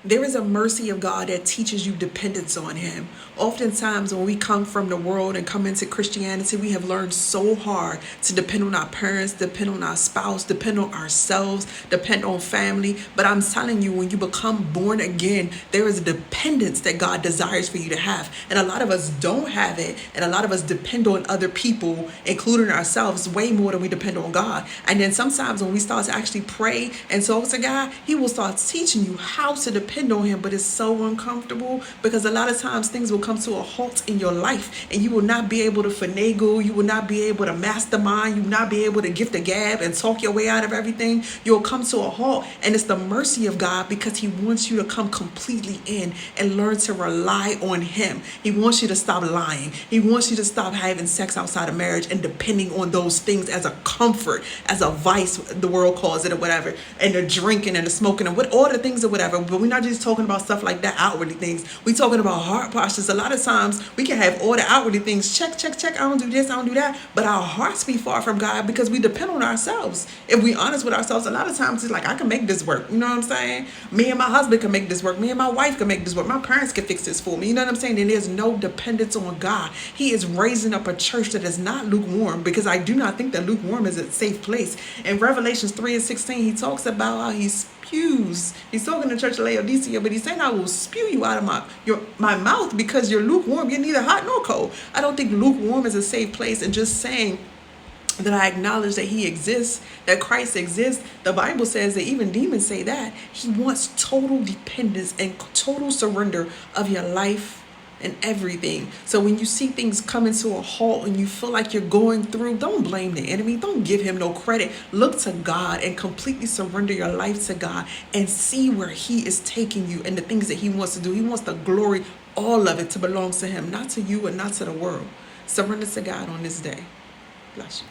There is a mercy of God that teaches you dependence on Him. Oftentimes, when we come from the world and come into Christianity, we have learned so hard to depend on our parents, depend on our spouse, depend on ourselves, depend on family. But I'm telling you, when you become born again, there is a dependence that God desires for you to have. And a lot of us don't have it. And a lot of us depend on other people, including ourselves, way more than we depend on God. And then sometimes when we start to actually pray and talk to God, He will start teaching you how to depend on Him. But it's so uncomfortable because a lot of times things will come to a halt in your life and you will not be able to finagle. You will not be able to mastermind. You will not be able to gift the gab and talk your way out of everything. You'll come to a halt, and it's the mercy of God because He wants you to come completely in and learn to rely on Him. He wants you to stop lying. He wants you to stop having sex outside of marriage and depending on those things as a comfort, as a vice, the world calls it, or whatever, and the drinking and the smoking and what all the things or whatever. But we're not just talking about stuff like that, outwardly things. We're talking about heart postures. A lot of times we can have all the outwardly things, check, check, check, I don't do this, I don't do that, but our hearts be far from God because we depend on ourselves. If we honest with ourselves, a lot of times it's like, I can make this work. You know what I'm saying? Me and my husband can make this work. Me and my wife can make this work. My parents can fix this for me. You know what I'm saying? And there's no dependence on God. He is raising up a church that is not lukewarm, because I do not think that lukewarm is a safe place. In Revelations 3:16, He talks about how He spews. He's talking to the church of Laodicea, but He's saying, I will spew you out of my mouth because you're lukewarm. You're neither hot nor cold. I don't think lukewarm is a safe place. And just saying that I acknowledge that He exists, that Christ exists. The Bible says that even demons say that. He wants total dependence and total surrender of your life and everything. So when you see things coming to a halt and you feel like you're going through, don't blame the enemy. Don't give him no credit. Look to God and completely surrender your life to God and see where He is taking you and the things that He wants to do. He wants the glory, all of it, to belong to Him, not to you and not to the world. Surrender to God on this day. Bless you.